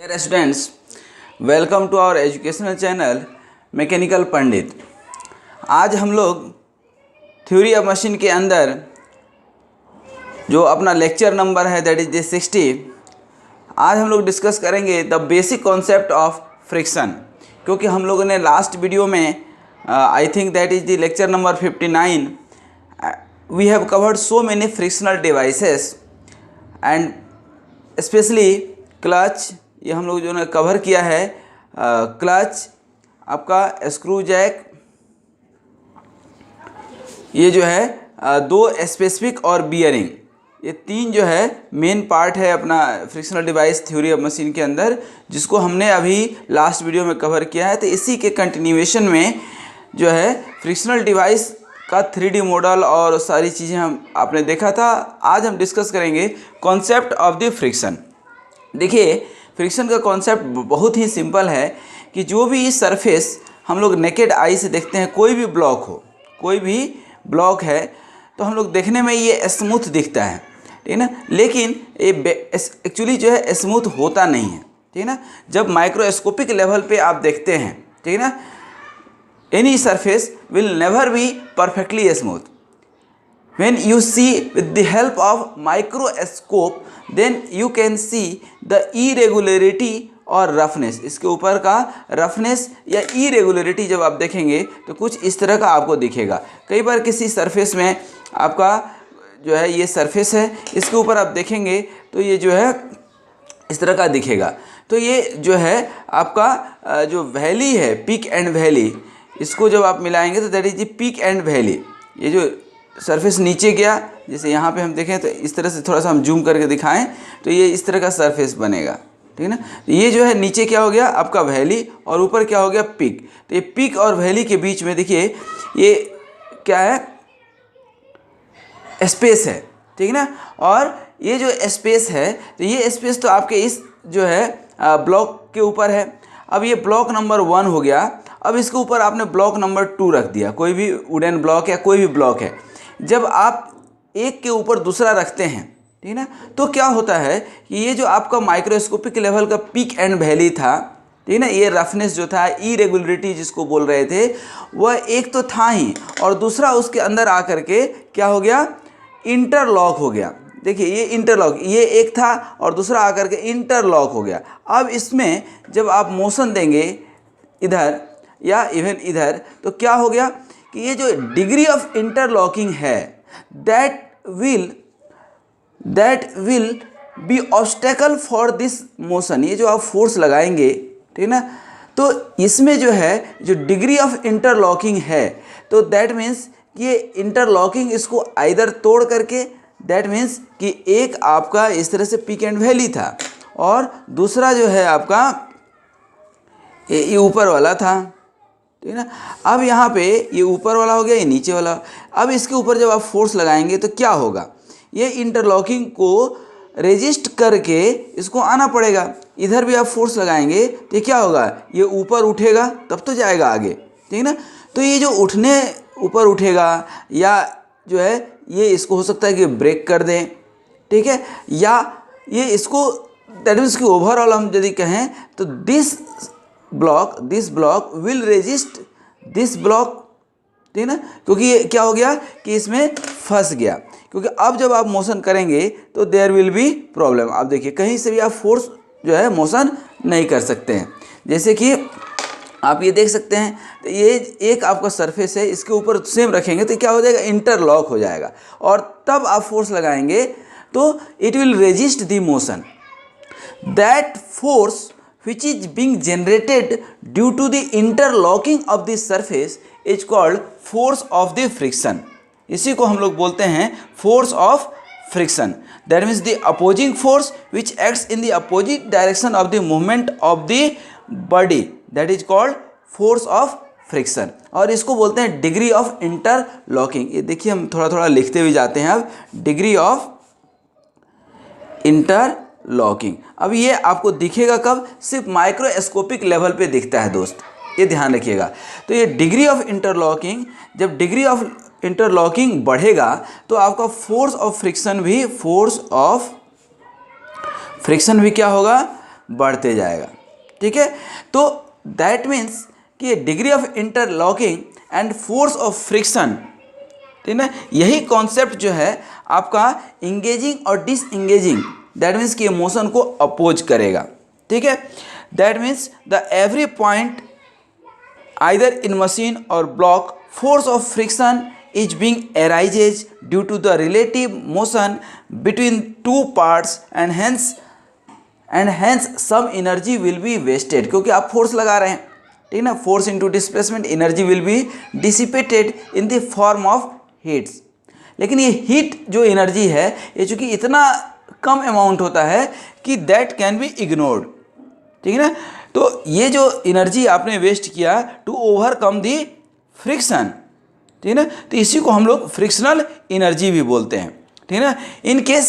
Dear students, welcome to our educational channel mechanical Pandit. आज हम लोग थ्योरी ऑफ मशीन के अंदर जो अपना लेक्चर नंबर है दैट इज 60। आज हम लोग डिस्कस करेंगे the basic concept of friction, क्योंकि हम लोगों ने लास्ट वीडियो में I think that is the lecture number 59 we have covered so many frictional devices and specially clutch. ये हम लोग जो ने कवर किया है क्लच, आपका स्क्रू जैक, ये जो है दो स्पेसिफिक और बियरिंग, ये तीन जो है मेन पार्ट है अपना frictional device theory of machine के अंदर, जिसको हमने अभी लास्ट वीडियो में कवर किया है। तो इसी के कंटिन्यूएशन में जो है फ्रिक्शनल डिवाइस का 3D मॉडल और सारी चीज़ें हम आपने देखा था। आज हम डिस्कस करेंगे कॉन्सेप्ट ऑफ द फ्रिक्शन। देखिए, फ्रिक्शन का कॉन्सेप्ट बहुत ही सिंपल है कि जो भी सरफेस हम लोग नेकेड आई से देखते हैं, कोई भी ब्लॉक हो, कोई भी ब्लॉक है तो हम लोग देखने में ये स्मूथ दिखता है, ठीक है ना, लेकिन ये एक्चुअली जो है स्मूथ होता नहीं है, ठीक है ना। जब माइक्रोस्कोपिक लेवल पे आप देखते हैं, ठीक है ना, any surface will never be perfectly smooth. When you see with the help of microscope, then you can see the irregularity और रफनेस। इसके ऊपर का रफनेस या इरेगुलरिटी जब आप देखेंगे तो कुछ इस तरह का आपको दिखेगा। कई बार किसी सरफेस में आपका जो है ये सरफेस है, इसके ऊपर आप देखेंगे तो ये जो है इस तरह का दिखेगा। तो ये जो है आपका जो वैली है, पीक एंड वैली, इसको जब आप मिलाएंगे तो that is the peak and valley. ये जो सरफेस नीचे गया, जैसे यहाँ पे हम देखें तो इस तरह से थोड़ा सा हम जूम करके दिखाएं तो ये इस तरह का सरफेस बनेगा, ठीक है ना। ये जो है नीचे क्या हो गया आपका वैली और ऊपर क्या हो गया पीक। तो ये पीक और वैली के बीच में देखिए ये क्या है, स्पेस है, ठीक है ना। और ये जो स्पेस है तो ये स्पेस तो आपके इस जो है ब्लॉक के ऊपर है। अब ये ब्लॉक नंबर 1 हो गया। अब इसके ऊपर आपने ब्लॉक नंबर 2 रख दिया, कोई भी वुडन ब्लॉक या कोई भी ब्लॉक है। जब आप एक के ऊपर दूसरा रखते हैं, ठीक है ना, तो क्या होता है कि ये जो आपका माइक्रोस्कोपिक लेवल का पीक एंड वैली था, ठीक है ना, ये रफनेस जो था, इरेगुलरिटी जिसको बोल रहे थे, वह एक तो था ही और दूसरा उसके अंदर आकर के क्या हो गया, इंटरलॉक हो गया। देखिए ये इंटरलॉक, ये एक था और दूसरा आकर के इंटरलॉक हो गया। अब इसमें जब आप मोशन देंगे इधर या इवन इधर तो क्या हो गया कि ये जो डिग्री ऑफ इंटरलॉकिंग है that will be obstacle for this motion. ये जो आप फोर्स लगाएंगे, ठीक है ना, तो इसमें जो है जो डिग्री ऑफ इंटरलॉकिंग है तो दैट मीन्स कि ये इंटरलॉकिंग इसको आइदर तोड़ करके, दैट मीन्स कि एक आपका इस तरह से पीक एंड वैली था और दूसरा जो है आपका ये ऊपर वाला था, ठीक है ना। अब यहाँ पे ये ऊपर वाला हो गया, ये नीचे वाला। अब इसके ऊपर जब आप फोर्स लगाएंगे तो क्या होगा, ये इंटरलॉकिंग को रेजिस्ट करके इसको आना पड़ेगा। इधर भी आप फोर्स लगाएंगे तो ये क्या होगा, ये ऊपर उठेगा तब तो जाएगा आगे, ठीक है ना। तो ये जो ऊपर उठेगा या जो है ये इसको हो सकता है कि ब्रेक कर दें, ठीक है, या ये इसको दैट मीन्स कि ओवरऑल हम यदि कहें तो this block will resist this block, ठीक है ना, क्योंकि ये क्या हो गया कि इसमें फंस गया। क्योंकि अब जब आप मोशन करेंगे तो देयर विल बी प्रॉब्लम। आप देखिए कहीं से भी आप फोर्स जो है मोशन नहीं कर सकते हैं। जैसे कि आप ये देख सकते हैं तो ये एक आपका सरफेस है, इसके ऊपर सेम रखेंगे तो क्या हो जाएगा, इंटरलॉक हो जाएगा और तब आप फोर्स लगाएंगे तो it will resist the motion. That force which is being generated due to the interlocking of the surface is called force of the friction। इसी को हम लोग बोलते हैं force of friction। That means the opposing force which acts in the opposite direction of the movement of the body, that is called force of friction। और इसको बोलते हैं degree of interlocking। ये देखिए हम थोड़ा थोड़ा लिखते हुए जाते हैं। अब degree of इंटरलॉकिंग, अब ये आपको दिखेगा कब, सिर्फ माइक्रोस्कोपिक लेवल पे दिखता है दोस्त, ये ध्यान रखिएगा। तो ये डिग्री ऑफ इंटरलॉकिंग, जब डिग्री ऑफ इंटरलॉकिंग बढ़ेगा तो आपका फोर्स ऑफ फ्रिक्शन भी क्या होगा, बढ़ते जाएगा। ठीक है, तो दैट मीन्स कि degree of interlocking and force of friction, ठीक है, यही कॉन्सेप्ट जो है आपका इंगेजिंग और डिसएंगेजिंग, दैट मीन्स कि मोशन को अपोज करेगा। ठीक है, that means the every point either in machine और block force of friction is being arises due to the relative motion between two parts and hence some energy will be wasted, क्योंकि आप force लगा रहे हैं, ठीक ना, force into displacement, energy will be dissipated in the form of heats. लेकिन ये heat जो एनर्जी है ये चूँकि इतना कम अमाउंट होता है कि दैट कैन बी इग्नोर्ड, ठीक है ना। तो ये जो एनर्जी आपने वेस्ट किया टू ओवरकम दी फ्रिक्शन, ठीक है ना, तो इसी को हम लोग फ्रिक्शनल एनर्जी भी बोलते हैं। ठीक है ना, in case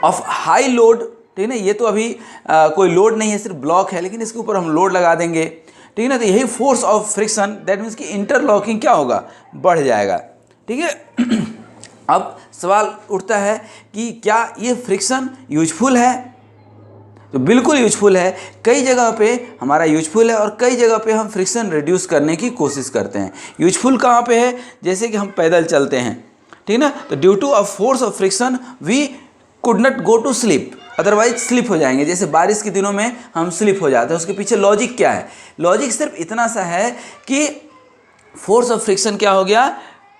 of high load, ठीक है ना, ये तो अभी कोई लोड नहीं है, सिर्फ ब्लॉक है, लेकिन इसके ऊपर हम लोड लगा देंगे, ठीक है ना, तो यही force of friction, that means कि इंटरलॉकिंग क्या होगा, बढ़ जाएगा। ठीक है, अब सवाल उठता है कि क्या ये फ्रिक्शन यूजफुल है? तो बिल्कुल यूजफुल है, कई जगह पे हमारा यूजफुल है और कई जगह पे हम फ्रिक्शन रिड्यूस करने की कोशिश करते हैं। यूजफुल कहाँ पे है? जैसे कि हम पैदल चलते हैं, ठीक ना, तो due to a force of friction we could not go to slip, otherwise slip हो जाएंगे। जैसे बारिश के दिनों में हम स्लिप हो जाते हैं, उसके पीछे लॉजिक क्या है? लॉजिक सिर्फ इतना सा है कि फोर्स ऑफ फ्रिक्शन क्या हो गया,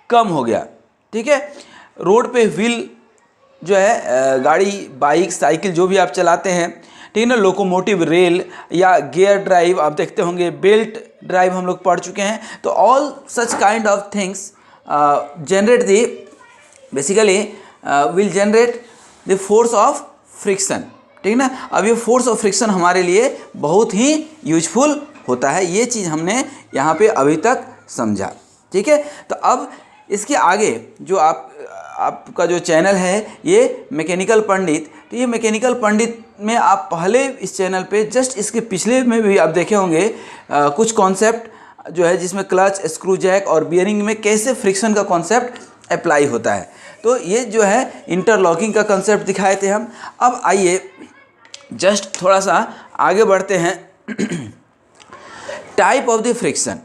कम हो गया। ठीक है, रोड पे व्हील जो है, गाड़ी, बाइक, साइकिल जो भी आप चलाते हैं, ठीक है ना, लोकोमोटिव, रेल या गियर ड्राइव आप देखते होंगे, बेल्ट ड्राइव हम लोग पढ़ चुके हैं, तो all such kind of things generate the basically will generate the force of friction, ठीक है ना। अब ये फोर्स ऑफ फ्रिक्शन हमारे लिए बहुत ही यूजफुल होता है, ये चीज़ हमने यहाँ पे अभी तक समझा। ठीक है, तो अब इसके आगे जो आपका जो चैनल है ये मैकेनिकल पंडित, तो ये मैकेनिकल पंडित में आप पहले इस चैनल पे जस्ट इसके पिछले में भी आप देखे होंगे कुछ कॉन्सेप्ट जो है जिसमें क्लच, स्क्रू जैक और बियरिंग में कैसे फ्रिक्शन का कॉन्सेप्ट अप्लाई होता है। तो ये जो है इंटरलॉकिंग का कॉन्सेप्ट दिखाए थे हम। अब आइए जस्ट थोड़ा सा आगे बढ़ते हैं। टाइप ऑफ द फ्रिक्शन,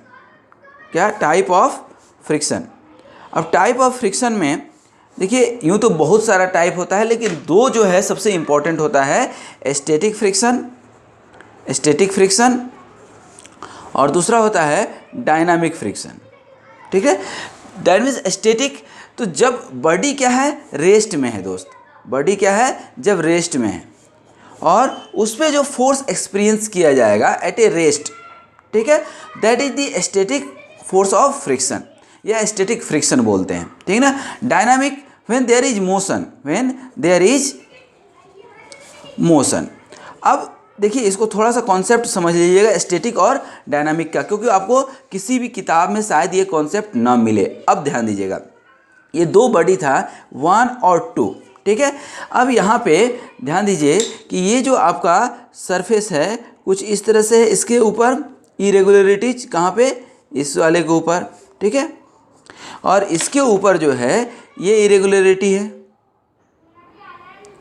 क्या टाइप ऑफ फ्रिक्शन? अब टाइप ऑफ फ्रिक्शन में देखिए यूँ तो बहुत सारा टाइप होता है, लेकिन दो जो है सबसे इम्पॉर्टेंट होता है स्टैटिक फ्रिक्शन और दूसरा होता है डायनामिक फ्रिक्शन। ठीक है, दैट मीन्स स्टैटिक, तो जब बॉडी क्या है, रेस्ट में है दोस्त, बॉडी क्या है, जब रेस्ट में है और उस पर जो फोर्स एक्सपीरियंस किया जाएगा एट ए रेस्ट, ठीक है, that is the static force of friction या स्टैटिक फ्रिक्शन बोलते हैं। ठीक है ना। Dynamic when there is motion, अब देखिए इसको थोड़ा सा कॉन्सेप्ट समझ लीजिएगा स्टैटिक और डायनामिक का, क्योंकि आपको किसी भी किताब में शायद ये कॉन्सेप्ट ना मिले। अब ध्यान दीजिएगा, ये दो बॉडी था 1 और 2, ठीक है। अब यहाँ पे ध्यान दीजिए कि ये जो आपका सरफेस है कुछ इस तरह से है, इसके ऊपर इरेगुलरिटीज कहाँ पे, इस वाले के ऊपर, ठीक है, और इसके ऊपर जो है ये इरेगुलरिटी है,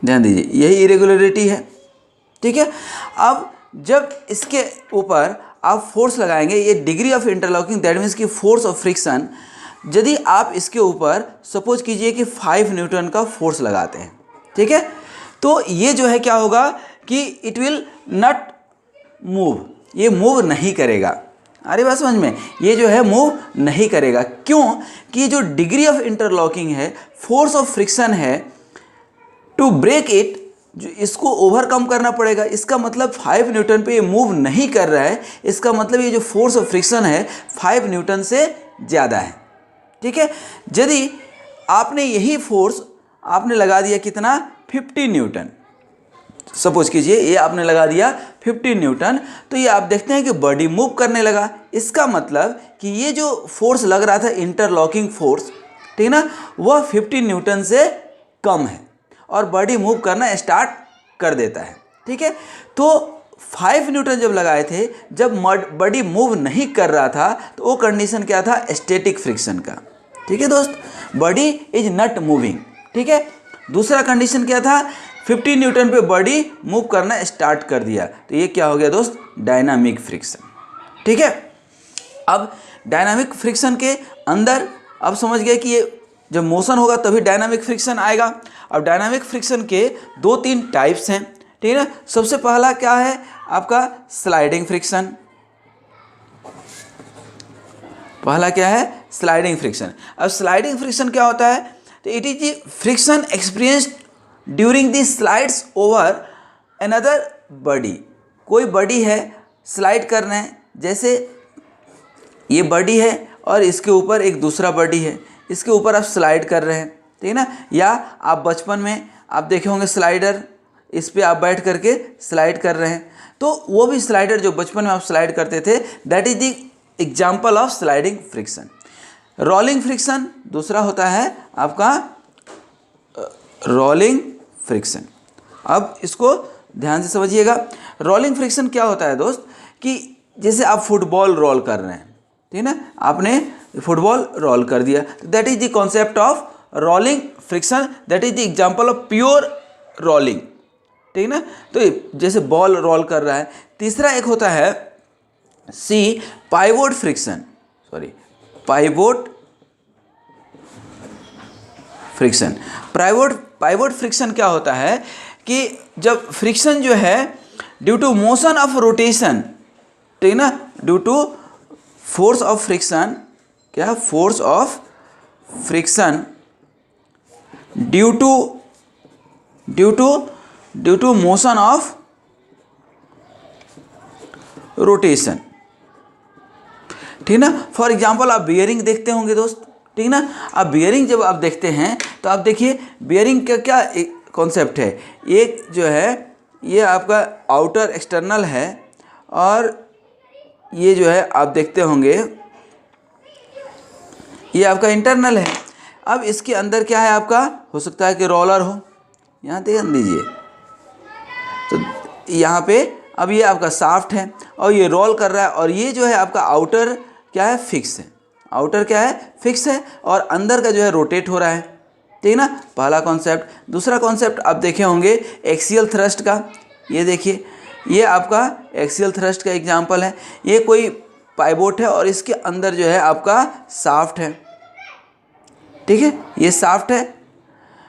ध्यान दीजिए यही इरेगुलरिटी है, ठीक है। अब जब इसके ऊपर आप फोर्स लगाएंगे, ये degree of interlocking, that means कि फोर्स ऑफ फ्रिक्शन, यदि आप इसके ऊपर सपोज कीजिए कि 5 न्यूटन का फोर्स लगाते हैं, ठीक है, तो ये जो है क्या होगा कि इट विल नॉट मूव, ये मूव नहीं करेगा। अरे बात समझ में, ये जो है मूव नहीं करेगा। क्यों? कि जो डिग्री ऑफ इंटरलॉकिंग है, फोर्स ऑफ फ्रिक्शन है, टू ब्रेक इट, जो इसको ओवरकम करना पड़ेगा। इसका मतलब 5 न्यूटन पे ये मूव नहीं कर रहा है, इसका मतलब ये जो फोर्स ऑफ फ्रिक्शन है 5 न्यूटन से ज़्यादा है, ठीक है। यदि आपने यही फोर्स आपने लगा दिया कितना, 50 न्यूटन, सपोज कीजिए ये आपने लगा दिया 50 न्यूटन, तो ये आप देखते हैं कि बॉडी मूव करने लगा। इसका मतलब कि ये जो फोर्स लग रहा था इंटरलॉकिंग फोर्स, ठीक ना, वह 50 न्यूटन से कम है और बॉडी मूव करना स्टार्ट कर देता है, ठीक है। तो 5 न्यूटन जब लगाए थे, जब बॉडी मूव नहीं कर रहा था, तो वो कंडीशन क्या था, स्टैटिक फ्रिक्शन का, ठीक है दोस्त, बॉडी इज नॉट मूविंग, ठीक है। दूसरा कंडीशन क्या था, 50 न्यूटन पे बॉडी मूव करना स्टार्ट कर दिया, तो ये क्या हो गया दोस्त, डायनामिक फ्रिक्शन। ठीक है, अब डायनामिक फ्रिक्शन के अंदर अब समझ गए कि ये जब मोशन होगा तभी डायनामिक फ्रिक्शन आएगा। अब डायनामिक फ्रिक्शन के 2-3 टाइप्स हैं, ठीक है ना। सबसे पहला क्या है आपका स्लाइडिंग फ्रिक्शन। पहला क्या है, स्लाइडिंग फ्रिक्शन। अब स्लाइडिंग फ्रिक्शन क्या होता है, तो it is the friction experienced during the slides over another body. कोई बॉडी है, स्लाइड कर रहे हैं, जैसे ये बॉडी है और इसके ऊपर एक दूसरा बॉडी है, इसके ऊपर आप स्लाइड कर रहे हैं, ठीक है ना। या आप बचपन में आप देखे होंगे स्लाइडर, इस पे आप बैठ करके स्लाइड कर रहे हैं, तो वो भी स्लाइडर जो बचपन में आप स्लाइड करते थे, that is the example of sliding friction. Rolling friction दूसरा होता है आपका रोलिंग फ्रिक्शन। अब इसको ध्यान से समझिएगा। रोलिंग फ्रिक्शन क्या होता है दोस्त, कि जैसे आप फुटबॉल रोल कर रहे हैं, ठीक है ना, आपने फुटबॉल रोल कर दिया, that is the concept of rolling friction, that is the example of pure rolling, ठीक है ना। तो जैसे बॉल रोल कर रहा है। तीसरा एक होता है C pivot friction, pivot friction. Pivot friction क्या होता है कि जब फ्रिक्शन जो है due to motion of rotation, ठीक है ना, due to force of friction, क्या force of friction due to motion of rotation, ठीक ना। फॉर एग्जांपल आप बियरिंग देखते होंगे दोस्त, ठीक ना। आप बियरिंग जब आप देखते हैं तो आप देखिए बियरिंग का क्या कॉन्सेप्ट है। एक जो है ये आपका आउटर एक्सटर्नल है और ये जो है आप देखते होंगे ये आपका इंटरनल है। अब इसके अंदर क्या है आपका, हो सकता है कि रोलर हो, यहाँ ध्यान दीजिए, तो यहाँ पे अब ये आपका शाफ्ट है और ये रोल कर रहा है, और ये जो है आपका आउटर क्या है, फिक्स है। आउटर क्या है, फिक्स है, और अंदर का जो है रोटेट हो रहा है, ठीक ना, पहला कॉन्सेप्ट। दूसरा कॉन्सेप्ट आप देखे होंगे एक्सियल थ्रस्ट का। ये देखिए, ये आपका एक्सियल थ्रस्ट का एग्जांपल है। ये कोई पाइवोट है और इसके अंदर जो है आपका शाफ्ट है, ठीक है, ये शाफ्ट है,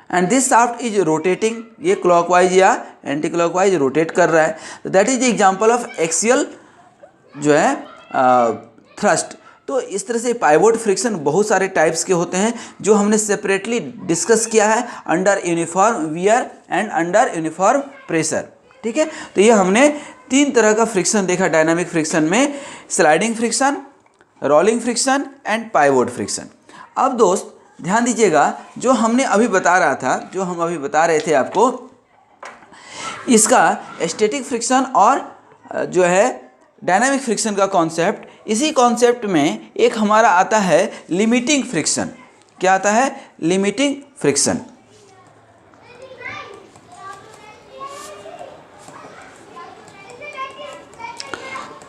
and this shaft is rotating, ये क्लॉकवाइज या एंटी क्लॉकवाइज रोटेट कर रहा है। तो that is the example of axial जो है थ्रस्ट। तो इस तरह से पाइवोट फ्रिक्शन बहुत सारे टाइप्स के होते हैं जो हमने सेपरेटली डिस्कस किया है under uniform wear and under uniform pressure, ठीक है। तो ये हमने 3 तरह का फ्रिक्शन देखा डायनामिक फ्रिक्शन में, sliding friction, rolling friction and pivot friction. अब दोस्त ध्यान दीजिएगा, जो हमने अभी बता रहा था, जो हम अभी बता रहे थे आपको, इसका स्टैटिक फ्रिक्शन और जो है डायनामिक फ्रिक्शन का कॉन्सेप्ट, इसी कॉन्सेप्ट में एक हमारा आता है लिमिटिंग फ्रिक्शन। क्या आता है, लिमिटिंग फ्रिक्शन।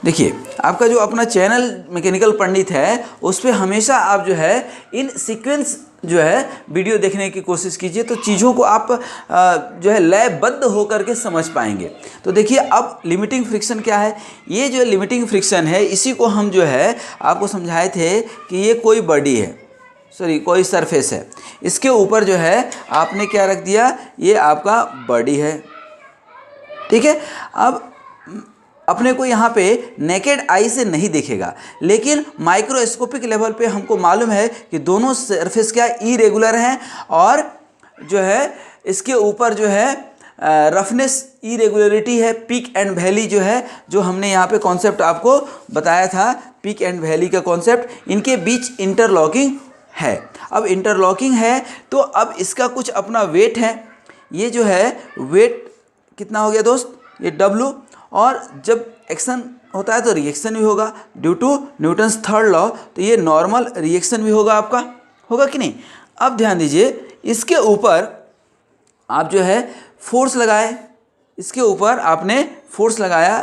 देखिए, आपका जो अपना चैनल मैकेनिकल पंडित है उस पर हमेशा आप जो है इन सीक्वेंस जो है वीडियो देखने की कोशिश कीजिए, तो चीज़ों को आप जो है लयबद्ध होकर के समझ पाएंगे। तो देखिए, अब लिमिटिंग फ्रिक्शन क्या है। ये जो लिमिटिंग फ्रिक्शन है, इसी को हम जो है आपको समझाए थे कि ये कोई बॉडी है, कोई सरफेस है, इसके ऊपर जो है आपने क्या रख दिया, ये आपका बॉडी है, ठीक है। अब अपने को यहाँ पे नेकेड आई से नहीं दिखेगा, लेकिन माइक्रोस्कोपिक लेवल पे हमको मालूम है कि दोनों सरफेस क्या इरेगुलर हैं, और जो है इसके ऊपर जो है रफनेस इरेगुलरिटी है, पीक एंड वैली जो है, जो हमने यहाँ पे कॉन्सेप्ट आपको बताया था, पीक एंड वैली का कॉन्सेप्ट, इनके बीच इंटरलॉकिंग है। अब इंटरलॉकिंग है तो अब इसका कुछ अपना वेट है। ये जो है वेट कितना हो गया दोस्त, ये W, और जब एक्शन होता है तो रिएक्शन भी होगा due to Newton's third law, तो ये नॉर्मल रिएक्शन भी होगा आपका, होगा कि नहीं। अब ध्यान दीजिए, इसके ऊपर आप जो है फोर्स लगाए, इसके ऊपर आपने फोर्स लगाया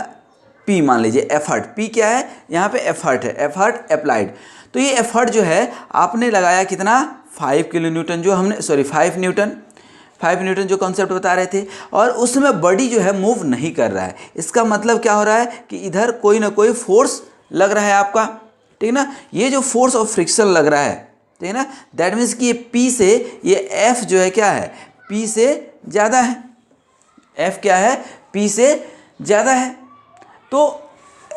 P, मान लीजिए एफर्ट, P क्या है यहाँ पे, एफर्ट है, एफर्ट अप्लाइड। तो ये एफर्ट जो है आपने लगाया कितना, 5 किलो न्यूटन, जो हमने 5 न्यूटन, 5 न्यूटन जो कॉन्सेप्ट बता रहे थे, और उसमें बॉडी जो है मूव नहीं कर रहा है। इसका मतलब क्या हो रहा है कि इधर कोई ना कोई फोर्स लग रहा है आपका, ठीक ना। ये जो फोर्स ऑफ फ्रिक्शन लग रहा है, ठीक है ना, दैट मीन्स कि ये P से ये F जो है क्या है, P से ज़्यादा है। F क्या है, P से ज़्यादा है। तो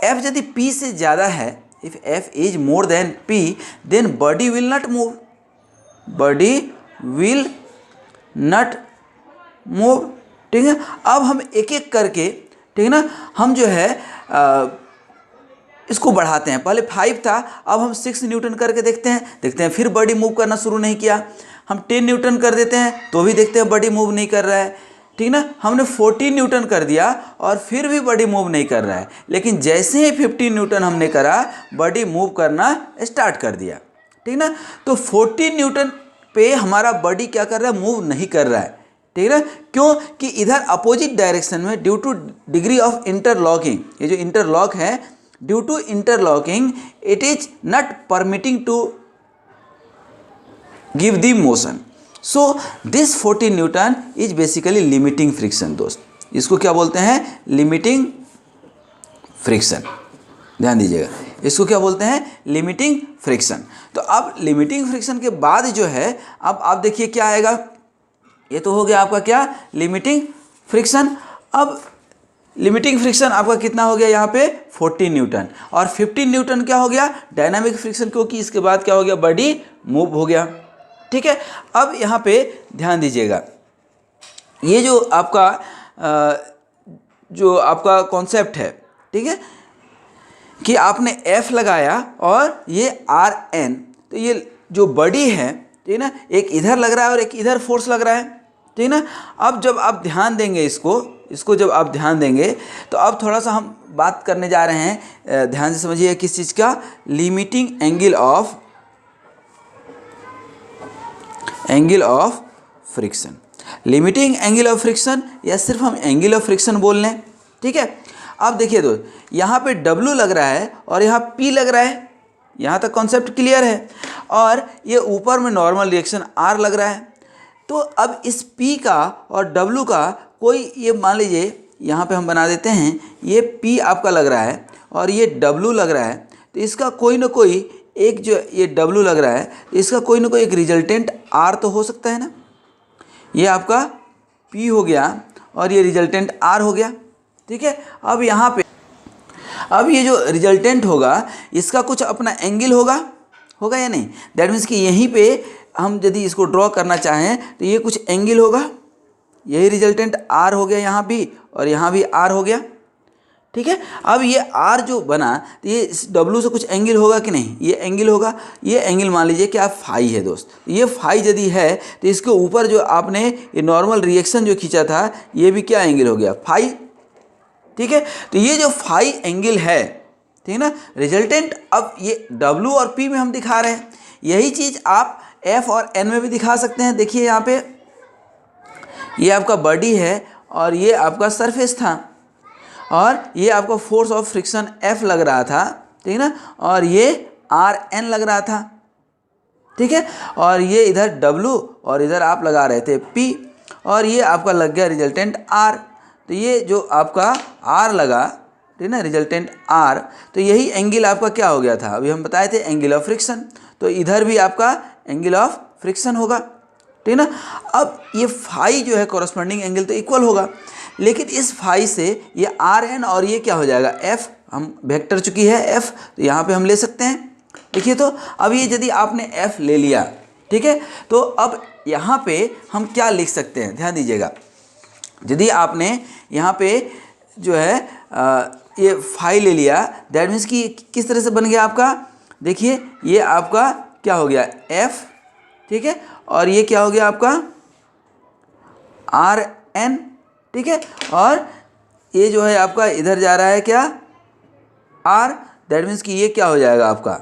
F यदि P से ज़्यादा है, if F is more than P, then body will not move, body will not move, ठीक है। अब हम एक एक करके, ठीक है ना, हम जो है इसको बढ़ाते हैं। पहले 5 था, अब हम 6 न्यूटन करके देखते हैं, फिर बॉडी मूव करना शुरू नहीं किया। हम 10 न्यूटन कर देते हैं तो भी देखते हैं बॉडी मूव नहीं कर रहा है, ठीक ना। हमने 14 न्यूटन कर दिया और फिर भी बॉडी मूव नहीं कर रहा है। लेकिन जैसे ही 15 न्यूटन हमने करा, बॉडी मूव करना स्टार्ट कर दिया, ठीक ना। तो 14 न्यूटन पे हमारा बॉडी क्या कर रहा है, मूव नहीं कर रहा है, ठीक है ना। क्यों कि इधर अपोजिट डायरेक्शन में due to degree of interlocking, ये जो इंटरलॉक है, due to interlocking it is not permitting to give the motion. So this 14 newton is basically limiting friction दोस्त। इसको क्या बोलते हैं, लिमिटिंग फ्रिक्शन। ध्यान दीजिएगा, इसको क्या बोलते हैं, लिमिटिंग फ्रिक्शन। तो अब लिमिटिंग फ्रिक्शन के बाद जो है, अब आप देखिए क्या आएगा, ये तो हो गया आपका क्या, लिमिटिंग फ्रिक्शन। अब लिमिटिंग फ्रिक्शन आपका कितना हो गया यहाँ पे, 14 न्यूटन, और 15 न्यूटन क्या हो गया, डायनामिक फ्रिक्शन, क्योंकि इसके बाद क्या हो गया, बॉडी मूव हो गया, ठीक है। अब यहाँ पे ध्यान दीजिएगा, ये जो आपका कॉन्सेप्ट है, ठीक है, कि आपने F लगाया और ये Rn, तो ये जो बॉडी है, ठीक है ना, एक इधर लग रहा है और एक इधर फोर्स लग रहा है, ठीक है ना। अब जब आप ध्यान देंगे इसको जब आप ध्यान देंगे, तो अब थोड़ा सा हम बात करने जा रहे हैं, ध्यान से समझिए किस चीज़ का, limiting angle of friction. Limiting angle of friction, या सिर्फ हम एंगल ऑफ फ्रिक्शन बोल लें, ठीक है। अब देखिए दोस्त, यहाँ पे W लग रहा है और यहाँ P लग रहा है, यहाँ तक कॉन्सेप्ट क्लियर है, और ये ऊपर में नॉर्मल रिएक्शन R लग रहा है। तो अब इस P का और W का कोई, ये मान लीजिए यहाँ पे हम बना देते हैं, ये P आपका लग रहा है और ये W लग रहा है, तो इसका कोई ना कोई एक, जो ये W लग रहा है, तो इसका कोई ना कोई एक रिजल्टेंट R तो हो सकता है ना। ये आपका P हो गया और ये रिजल्टेंट R हो गया, ठीक है। अब यहाँ पे, अब ये जो रिजल्टेंट होगा, इसका कुछ अपना एंगल होगा या नहीं। दैट मीन्स कि यहीं पे हम यदि इसको ड्रॉ करना चाहें तो ये कुछ एंगल होगा, यही रिजल्टेंट R हो गया यहाँ भी, और यहाँ भी R हो गया, ठीक है। अब ये R जो बना, तो ये इस W से कुछ एंगल होगा कि नहीं, ये एंगल होगा। ये एंगल मान लीजिए कि फाई है दोस्त, ये फाई यदि है तो इसके ऊपर जो आपने ये नॉर्मल रिएक्शन जो खींचा था, ये भी क्या एंगल हो गया, फाई, ठीक है। तो ये जो फाई एंगल है, ठीक है ना, रिजल्टेंट अब ये W और P में हम दिखा रहे हैं। यही चीज़ आप F और N में भी दिखा सकते हैं। देखिए यहाँ पे ये आपका बॉडी है और ये आपका सरफेस था, और ये आपका फोर्स ऑफ फ्रिक्शन F लग रहा था, ठीक है ना, और ये Rn लग रहा था, ठीक है। और ये इधर W और इधर आप लगा रहे थे P, और ये आपका लग गया रिजल्टेंट R। तो ये जो आपका R लगा, ठीक है ना, रिजल्टेंट R, तो यही एंगल आपका क्या हो गया था, अभी हम बताए थे एंगल ऑफ फ्रिक्शन। तो इधर भी आपका एंगल ऑफ फ्रिक्शन होगा, ठीक है ना। अब ये फाई जो है कॉरस्पॉन्डिंग एंगल तो इक्वल होगा, लेकिन इस फाई से ये Rn और ये क्या हो जाएगा, F, हम वेक्टर चुकी है F, तो यहाँ पे हम ले सकते हैं। देखिए, तो अब ये यदि आपने F ले लिया, ठीक है, तो अब यहाँ पे हम क्या लिख सकते हैं, ध्यान दीजिएगा। यदि आपने यहाँ पे जो है ये फाई ले लिया, दैट मीन्स कि किस तरह से बन गया आपका, देखिए ये आपका क्या हो गया, F, ठीक है, और ये क्या हो गया आपका Rn, ठीक है, और ये जो है आपका इधर जा रहा है क्या, R, दैट मीन्स कि ये क्या हो जाएगा आपका,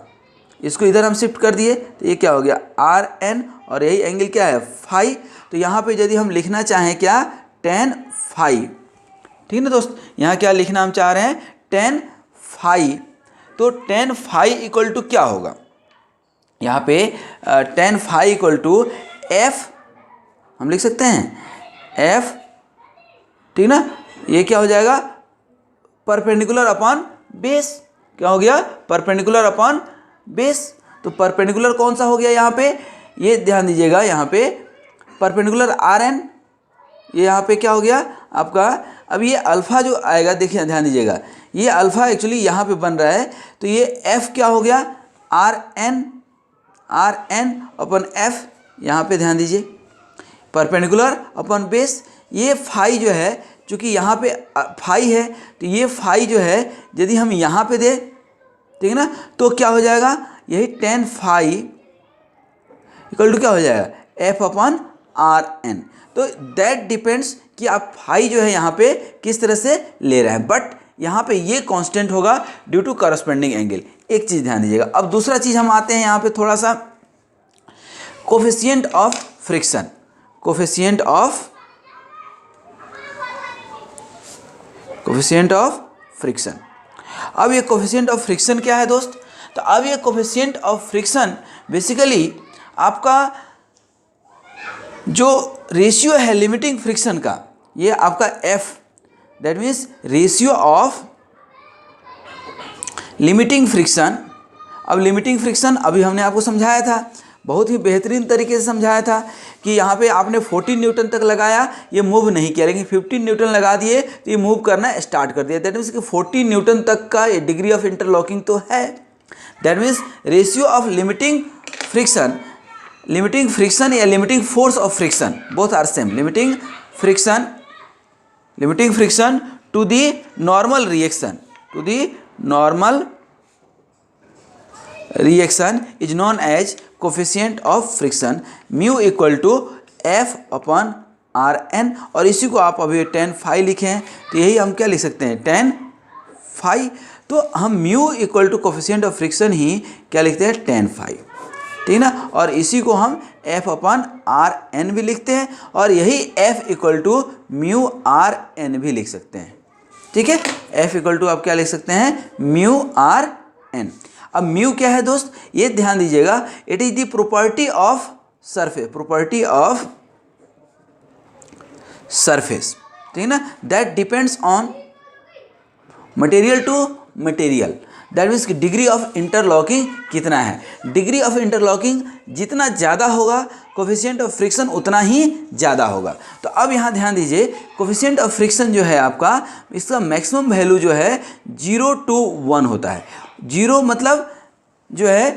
इसको इधर हम शिफ्ट कर दिए, तो ये क्या हो गया Rn, और यही एंगल क्या है, फाई। तो यहाँ पे यदि हम लिखना चाहें क्या, tan फाई, ठीक है ना दोस्त, यहाँ क्या लिखना हम चाह रहे हैं, tan फाई। तो tan फाई इक्वल टू क्या होगा, यहाँ पे tan phi equal to F हम लिख सकते हैं एफ, ठीक ना, ये क्या हो जाएगा परपेंडिकुलर अपॉन बेस, क्या हो गया परपेंडिकुलर अपॉन बेस। तो परपेंडिकुलर कौन सा हो गया यहाँ पे, ये ध्यान दीजिएगा, यहाँ पे परपेंडिकुलर आर एन, ये यहाँ पे क्या हो गया आपका। अब ये अल्फ़ा जो आएगा, देखिए ध्यान दीजिएगा, ये अल्फ़ा एक्चुअली यहाँ पे बन रहा है, तो ये एफ क्या हो गया आर एन अपन एफ, यहाँ पे ध्यान दीजिए परपेंडिकुलर अपन बेस। ये फाई जो है, चूँकि यहाँ पे फाई है, तो ये फाई जो है यदि हम यहाँ पे दे, ठीक है ना, तो क्या हो जाएगा, यही टेन फाई इक्वल टू क्या हो जाएगा एफ अपन आर एन। तो दैट डिपेंड्स कि आप फाई जो है यहाँ पे किस तरह से ले रहे हैं, बट यहाँ पे ये कांस्टेंट होगा ड्यू टू करस्पेंडिंग एंगल। एक चीज़ ध्यान दीजिएगा। अब दूसरा चीज़ हम आते हैं यहाँ पे थोड़ा सा coefficient of friction, coefficient of friction. अब ये कोफिशिएंट ऑफ फ्रिक्शन क्या है दोस्त, तो अब ये कोफिशिएंट ऑफ फ्रिक्शन बेसिकली आपका जो रेशियो है लिमिटिंग फ्रिक्शन का, ये आपका F, that means ratio of limiting friction. अब लिमिटिंग फ्रिक्शन अभी हमने आपको समझाया था, बहुत ही बेहतरीन तरीके से समझाया था कि यहाँ पे आपने 14 न्यूटन तक लगाया, ये मूव नहीं किया, लेकिन 15 न्यूटन लगा दिए तो ये मूव करना स्टार्ट कर दिया। दैट मीन्स कि 14 न्यूटन तक का ये डिग्री ऑफ इंटरलॉकिंग तो है। That means ratio of limiting friction या limiting force of friction, both are same. Limiting friction to the normal reaction is known as coefficient of friction, mu equal to F upon R N. और इसी को आप अभी 10 phi लिखे हैं, तो यही हम क्या लिख सकते हैं 10 फाई। तो हम mu equal to coefficient of friction ही क्या लिखते हैं 10 फाई, ठीक ना। और इसी को हम एफ अपन आर एन भी लिखते हैं, और यही F equal to mu R N भी लिख सकते हैं, ठीक है। एफ इक्वल टू आप क्या लिख सकते हैं म्यू आर एन। अब म्यू क्या है दोस्त, ये ध्यान दीजिएगा, it is the property of surface, ठीक है ना, that depends on material to material. That means कि डिग्री ऑफ इंटरलॉकिंग कितना है, डिग्री ऑफ इंटरलॉकिंग जितना ज़्यादा होगा कोफिशिएंट ऑफ फ्रिक्शन उतना ही ज़्यादा होगा। तो अब यहाँ ध्यान दीजिए, कोफिशिएंट ऑफ फ्रिक्शन जो है आपका, इसका मैक्सिमम वैल्यू जो है 0 to 1 होता है। 0 मतलब जो है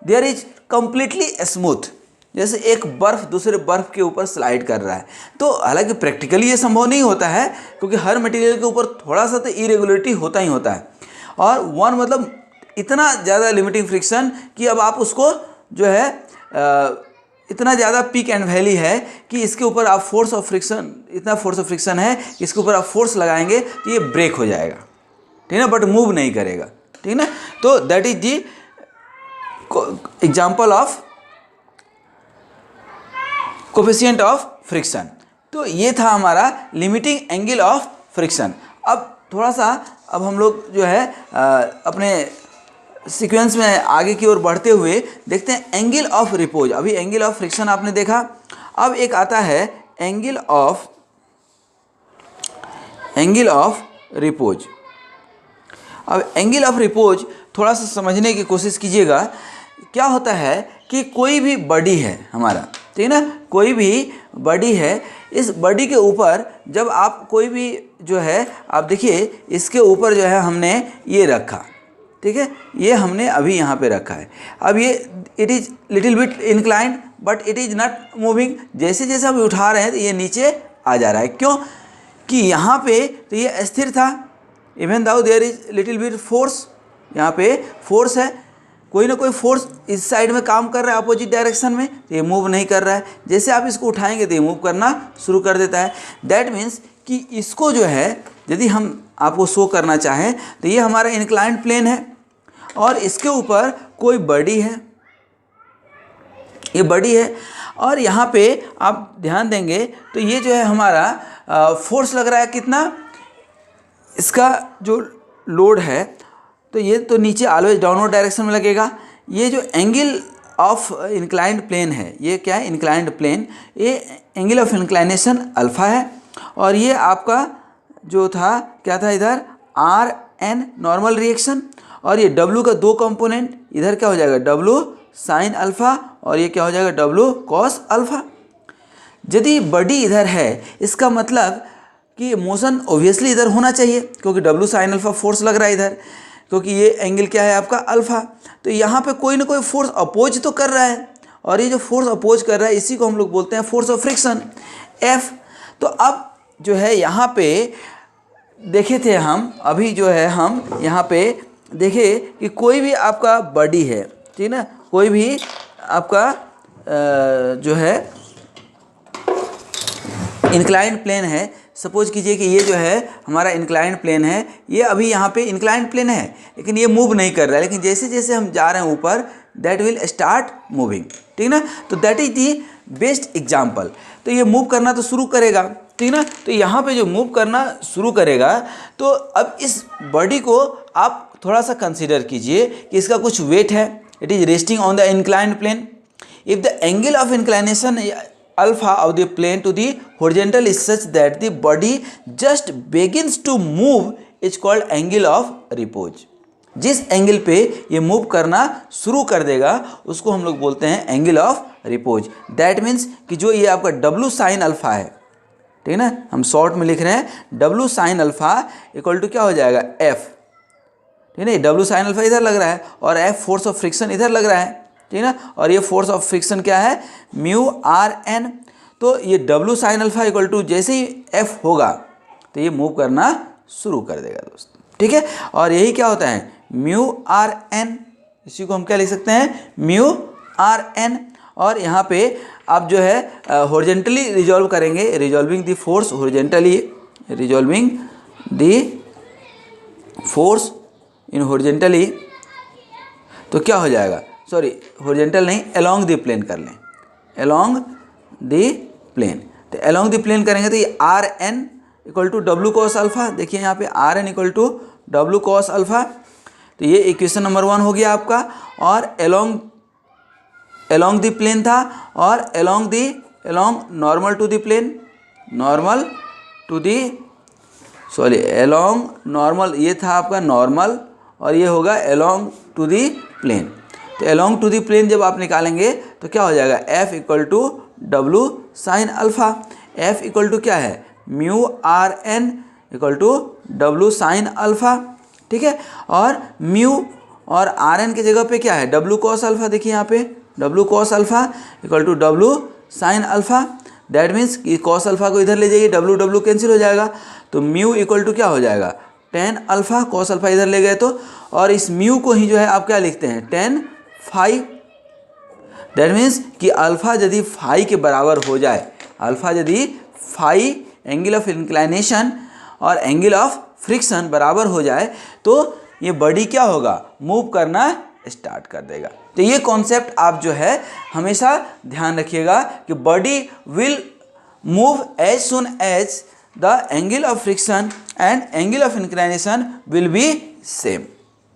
देयर इज कम्प्लीटली स्मूथ, जैसे एक बर्फ़ दूसरे बर्फ़ के ऊपर स्लाइड कर रहा है। तो हालांकि प्रैक्टिकली ये संभव नहीं होता है, क्योंकि हर मटेरियल के ऊपर थोड़ा सा तो इरेगुलरिटी होता ही होता है। और 1 मतलब इतना ज़्यादा लिमिटिंग फ्रिक्शन कि अब आप उसको जो है इतना ज़्यादा पीक एंड वैली है कि इसके ऊपर आप फोर्स ऑफ फ्रिक्शन, इतना फोर्स ऑफ फ्रिक्शन है कि इसके ऊपर आप फोर्स लगाएंगे तो ये ब्रेक हो जाएगा, ठीक है ना, बट मूव नहीं करेगा, ठीक है ना। तो that is the example of coefficient of friction. तो ये था हमारा लिमिटिंग एंगल ऑफ फ्रिक्शन। अब थोड़ा सा अब हम लोग जो है अपने सीक्वेंस में आगे की ओर बढ़ते हुए देखते हैं एंगल ऑफ रिपोज। अभी एंगल ऑफ फ्रिक्शन आपने देखा, अब एक आता है एंगल ऑफ रिपोज। अब एंगल ऑफ रिपोज थोड़ा सा समझने की कोशिश कीजिएगा। क्या होता है कि कोई भी बॉडी है हमारा, ठीक है ना, कोई भी बॉडी है, इस बॉडी के ऊपर जब आप कोई भी जो है, आप देखिए इसके ऊपर जो है हमने ये रखा, ठीक है, ये हमने अभी यहाँ पे रखा है। अब ये it is little bit inclined but it is not moving. जैसे जैसे हम उठा रहे हैं तो ये नीचे आ जा रहा है, क्यों कि यहाँ पे तो ये स्थिर था, even though there is little bit force, यहाँ पे फोर्स है, कोई ना कोई फोर्स इस साइड में काम कर रहा है अपोजिट डायरेक्शन में, तो ये मूव नहीं कर रहा है। जैसे आप इसको उठाएंगे तो ये मूव करना शुरू कर देता है। दैट मीन्स कि इसको जो है यदि हम आपको शो करना चाहें तो ये हमारा इंक्लाइंड प्लेन है और इसके ऊपर कोई बॉडी है, ये बॉडी है, और यहाँ पे आप ध्यान देंगे तो ये जो है हमारा फोर्स लग रहा है कितना, इसका जो लोड है तो ये तो नीचे ऑलवेज डाउनवर्ड डायरेक्शन में लगेगा। ये जो एंगल ऑफ इंक्लाइंड प्लेन है, ये क्या है इंक्लाइंड प्लेन, ये एंगल ऑफ इंक्लाइनेशन अल्फ़ा है, और ये आपका जो था क्या था इधर आर एन नॉर्मल रिएक्शन, और ये डब्लू का दो कंपोनेंट, इधर क्या हो जाएगा डब्लू साइन अल्फ़ा और ये क्या हो जाएगा डब्लू कॉस अल्फ़ा। यदि बॉडी इधर है इसका मतलब कि मोशन ऑब्वियसली इधर होना चाहिए, क्योंकि डब्लू साइन अल्फ़ा फोर्स लग रहा है इधर, क्योंकि ये एंगल क्या है आपका अल्फ़ा। तो यहाँ पे कोई ना कोई फोर्स अपोज तो कर रहा है, और ये जो फोर्स अपोज कर रहा है इसी को हम लोग बोलते हैं फोर्स ऑफ फ्रिक्शन एफ। तो अब जो है यहाँ पे देखे थे हम, अभी जो है हम यहाँ पे देखे कि कोई भी आपका बॉडी है, ठीक ना, कोई भी आपका जो है इंक्लाइंड प्लेन है, सपोज कीजिए कि ये जो है हमारा इंक्लाइंड प्लेन है, ये अभी यहाँ पे इंक्लाइंड प्लेन है लेकिन ये मूव नहीं कर रहा है, लेकिन जैसे जैसे हम जा रहे हैं ऊपर दैट विल स्टार्ट मूविंग, ठीक ना। तो that is the best example. तो ये मूव करना तो शुरू करेगा, ठीक ना। तो यहाँ पे जो मूव करना शुरू करेगा, तो अब इस बॉडी को आप थोड़ा सा कंसिडर कीजिए कि इसका कुछ वेट है, it is resting on the inclined plane. If the angle of inclination alpha of the plane to the horizontal is such that the body just begins to move is called angle of repose। जिस angle पे ये move करना शुरू कर देगा उसको हम लोग बोलते हैं angle of repose. That means कि जो ये आपका डब्लू साइन अल्फा है, ठीक है ना, हम शॉर्ट में लिख रहे हैं W sine alpha equal to क्या हो जाएगा एफ, ठीक है ना। डब्लू साइन अल्फा इधर लग रहा है और एफ फोर्स ऑफ फ्रिक्शन इधर लग रहा है, ठीक है ना, और ये फोर्स ऑफ फ्रिक्शन क्या है म्यू आर एन। तो ये W sine alpha equal to जैसे ही एफ होगा तो ये मूव करना शुरू कर देगा दोस्तों, ठीक है। और यही क्या होता है म्यू आर एन, इसी को हम क्या लिख सकते हैं म्यू आर एन। और यहाँ पे आप जो है हॉरिजॉन्टली रिजॉल्व करेंगे, resolving the force horizontally, resolving the force in horizontally, तो क्या हो जाएगा, सॉरी हॉरिजॉन्टल नहीं, अलोंग द प्लेन कर लें, अलोंग द प्लेन। तो अलोंग द प्लेन करेंगे तो ये R N equal to W cos alpha, देखिए यहाँ पे R N equal to W cos alpha. तो ये इक्वेशन नंबर 1 हो गया आपका। और अलोंग द प्लेन था, और along normal to the plane, normal to the sorry along normal, ये था आपका नॉर्मल, और ये होगा अलोंग टू दी प्लेन। तो अलोंग टू दी प्लेन जब आप निकालेंगे तो क्या हो जाएगा F equal to W sine alpha. F equal to क्या है mu R N equal to W sine alpha, ठीक है। और म्यू और आर एन की जगह पे क्या है डब्लू कॉस अल्फा, देखिए यहाँ पे W cos alpha equal to W sine alpha. That means कि कॉस अल्फा को इधर ले जाइए, डब्लू डब्लू कैंसिल हो जाएगा, तो म्यू इक्वल टू क्या हो जाएगा टेन अल्फा, कॉस अल्फा इधर ले गए तो, और इस म्यू को ही जो है आप क्या लिखते हैं टेन फाई। दैट मीन्स कि अल्फा यदि फाई के बराबर हो जाए, अल्फा यदि फाई एंगल ऑफ इंक्लाइनेशन और एंगल ऑफ फ्रिक्शन बराबर हो जाए तो ये बॉडी क्या होगा मूव करना स्टार्ट कर देगा। तो ये कॉन्सेप्ट आप जो है हमेशा ध्यान रखिएगा कि body will move as soon as the angle of friction and angle of inclination will be same,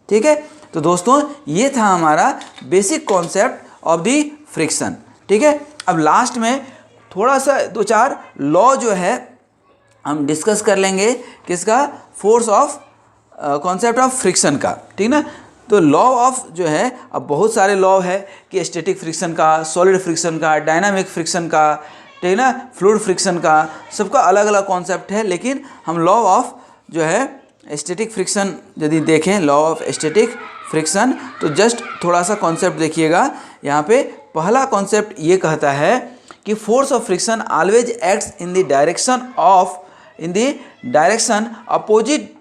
ठीक है। तो दोस्तों ये था हमारा basic concept of the friction, ठीक है। अब लास्ट में थोड़ा सा 2-4 लॉ जो है हम डिस्कस कर लेंगे, किसका force of concept of friction का, ठीक ना। तो लॉ ऑफ जो है अब बहुत सारे लॉ है कि स्टैटिक फ्रिक्शन का, सॉलिड फ्रिक्शन का, डायनामिक फ्रिक्शन का, ठीक ना, फ्लूइड फ्रिक्शन का, सबका अलग अलग कॉन्सेप्ट है। लेकिन हम लॉ ऑफ जो है स्टैटिक फ्रिक्शन यदि देखें, लॉ ऑफ स्टैटिक फ्रिक्शन, तो जस्ट थोड़ा सा कॉन्सेप्ट देखिएगा। यहाँ पे पहला कॉन्सेप्ट ये कहता है कि force of friction always acts in the direction opposite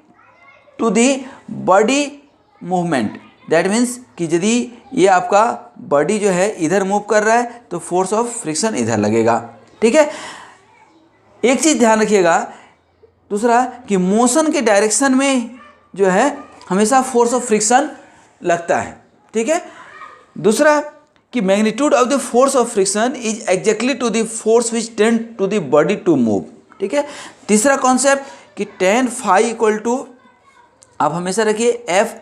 to the body movement. That means कि यदि ये आपका बॉडी जो है इधर मूव कर रहा है तो फोर्स ऑफ फ्रिक्शन इधर लगेगा, ठीक है। एक चीज़ ध्यान रखिएगा, दूसरा कि मोशन के डायरेक्शन में जो है हमेशा फोर्स ऑफ फ्रिक्शन लगता है, ठीक है। दूसरा कि magnitude of the force of friction is exactly to the force which tend to the body to move, ठीक है। तीसरा कॉन्सेप्ट कि टेन फाई इक्वल टू आप हमेशा रखिए एफ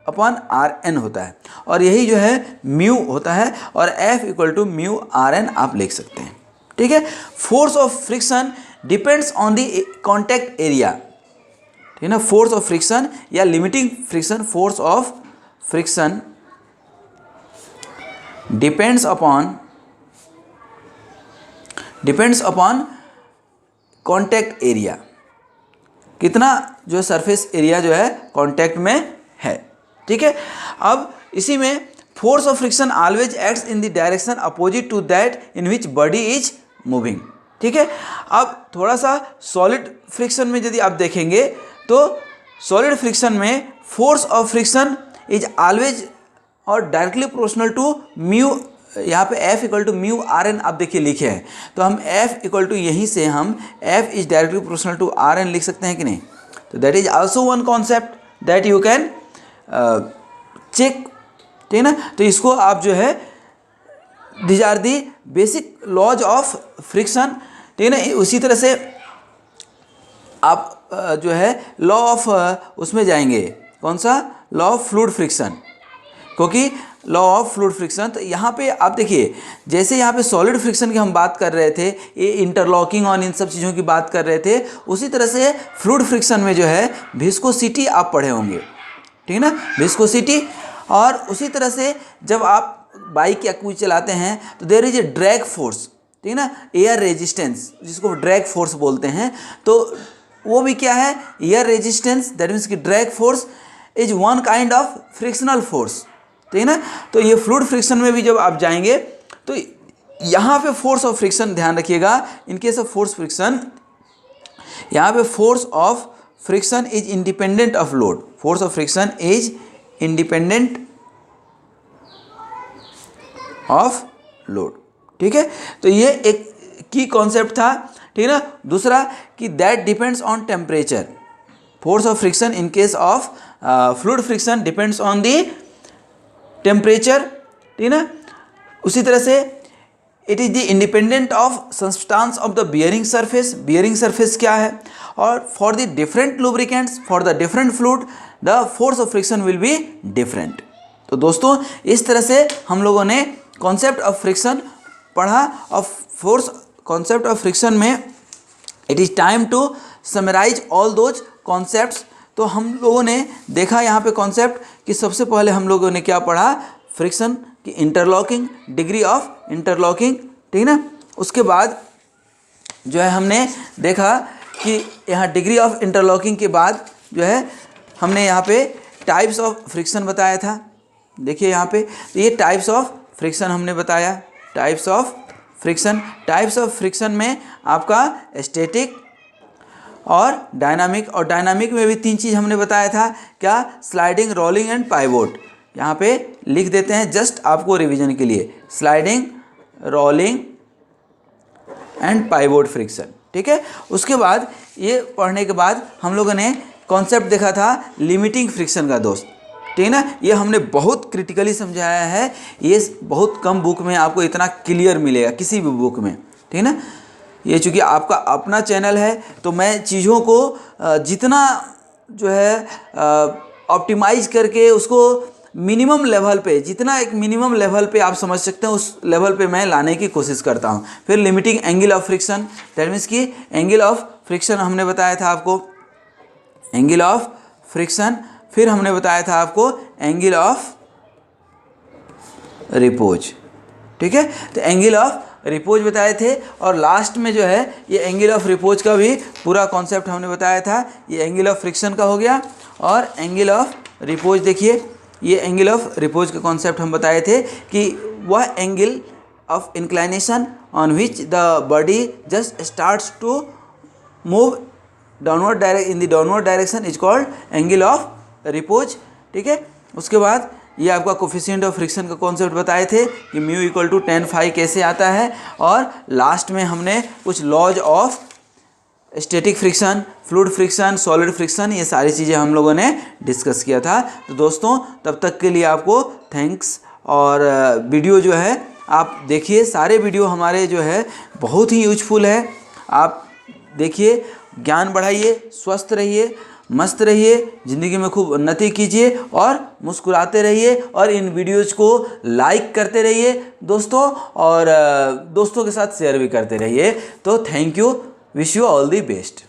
अपॉन आर एन होता है, और यही जो है म्यू होता है, और F equal to mu R N आप लिख सकते हैं, ठीक है। Force of friction depends on the contact area, ठीक है ना। फोर्स ऑफ फ्रिक्शन या limiting friction, force of friction depends upon contact area, कितना जो सरफेस एरिया जो है कॉन्टैक्ट में है, ठीक है। अब इसी में force of friction always acts in the direction opposite to that in which body is moving, ठीक है। अब थोड़ा सा सॉलिड फ्रिक्शन में यदि आप देखेंगे तो सॉलिड फ्रिक्शन में force of friction is always और डायरेक्टली प्रोपोर्शनल टू म्यू, यहाँ पे F equal to mu R N आप देखिए लिखे हैं, तो हम F इक्वल टू यहीं से हम F is directly proportional to R N लिख सकते हैं कि नहीं। तो that is also one concept that you can check, ठीक है ना। तो इसको आप जो है these are the basic laws of friction, ठीक है ना। उसी तरह से आप जो है लॉ ऑफ उसमें जाएंगे, कौन सा, लॉ ऑफ फ्लूइड फ्रिक्शन, क्योंकि लॉ ऑफ फ्लूइड फ्रिक्शन, तो यहाँ पे आप देखिए जैसे यहाँ पे सॉलिड फ्रिक्शन की हम बात कर रहे थे, ये इंटरलॉकिंग और इन सब चीज़ों की बात कर रहे थे, उसी तरह से फ्लूइड फ्रिक्शन में जो है विस्कोसिटी आप पढ़े होंगे, ठीक है ना, विस्कोसिटी। और उसी तरह से जब आप बाइक या कुछ चलाते हैं तो there is a drag force, ठीक है ना, एयर रेजिस्टेंस जिसको ड्रैग फोर्स बोलते हैं, तो वो भी क्या है, एयर रेजिस्टेंस, दैट मीन्स कि drag force is one kind of frictional force, ठीक है ना। तो ये फ्लूइड फ्रिक्शन में भी जब आप जाएंगे तो यहाँ पे फोर्स ऑफ फ्रिक्शन ध्यान रखिएगा, in case of force friction यहाँ पे force of friction is independent of load, force of friction is independent of load, ठीक है। तो ये एक की कॉन्सेप्ट था, ठीक है ना। दूसरा कि that depends on temperature, force of friction in case of fluid friction depends on the temperature, ठीक है ना। उसी तरह से it is the independent of substance of the bearing surface, bearing surface क्या है, और for the different lubricants for the different fluid the force of friction will be different. तो दोस्तों इस तरह से हम लोगों ने कॉन्सेप्ट ऑफ फ्रिक्शन पढ़ा, और फोर्स कॉन्सेप्ट ऑफ फ्रिक्शन में it is time to summarize all those concepts. तो हम लोगों ने देखा यहाँ पे कॉन्सेप्ट कि सबसे पहले हम लोगों ने क्या पढ़ा, फ्रिक्शन की इंटरलॉकिंग, डिग्री ऑफ इंटरलॉकिंग, ठीक है ना। उसके बाद जो है हमने देखा कि यहाँ डिग्री ऑफ इंटरलॉकिंग के बाद जो है हमने यहाँ पे टाइप्स ऑफ फ्रिक्शन बताया था, देखिए यहाँ पे ये टाइप्स ऑफ फ्रिक्शन हमने बताया, टाइप्स ऑफ फ्रिक्शन में आपका स्टैटिक और डायनामिक में भी तीन चीज़ हमने बताया था, क्या, स्लाइडिंग, रोलिंग एंड पाइवोट। यहाँ पे लिख देते हैं जस्ट आपको रिवीजन के लिए, sliding, rolling and pivot friction, ठीक है। उसके बाद ये पढ़ने के बाद हम लोगों ने कॉन्सेप्ट देखा था लिमिटिंग फ्रिक्शन का दोस्त, ठीक है ना। ये हमने बहुत क्रिटिकली समझाया है, ये बहुत कम बुक में आपको इतना क्लियर मिलेगा, किसी भी बुक में, ठीक है ना। ये चूँकि आपका अपना चैनल है तो मैं चीज़ों को जितना जो है ऑप्टिमाइज करके उसको मिनिमम लेवल पे, जितना एक मिनिमम लेवल पे आप समझ सकते हैं उस लेवल पे मैं लाने की कोशिश करता हूँ। फिर limiting angle of friction, that means कि एंगल ऑफ फ्रिक्शन हमने बताया था आपको, एंगल ऑफ फ्रिक्शन। फिर हमने बताया था आपको एंगल ऑफ रिपोज, ठीक है। तो एंगल ऑफ रिपोज बताए थे, और लास्ट में जो है ये एंगल ऑफ रिपोज का भी पूरा कॉन्सेप्ट हमने बताया था। ये एंगल ऑफ फ्रिक्शन का हो गया, और एंगल ऑफ रिपोज देखिए, ये एंगल ऑफ रिपोज का कॉन्सेप्ट हम बताए थे कि वह angle of inclination on which the body just starts to move downward in the downward direction is called angle of repose, ठीक है। उसके बाद ये आपका कोफिशिएंट ऑफ फ्रिक्शन का कॉन्सेप्ट बताए थे कि mu equal to tan phi कैसे आता है, और लास्ट में हमने कुछ laws of static friction, fluid friction, solid friction, ये सारी चीज़ें हम लोगों ने डिस्कस किया था। तो दोस्तों तब तक के लिए आपको थैंक्स, और वीडियो जो है आप देखिए, सारे वीडियो हमारे जो है बहुत ही यूजफुल है, आप देखिए, ज्ञान बढ़ाइए, स्वस्थ रहिए, मस्त रहिए, ज़िंदगी में खूब उन्नति कीजिए और मुस्कुराते रहिए और इन वीडियोज़ को लाइक करते रहिए दोस्तों, और दोस्तों के साथ शेयर भी करते रहिए। तो thank you, wish you all the best.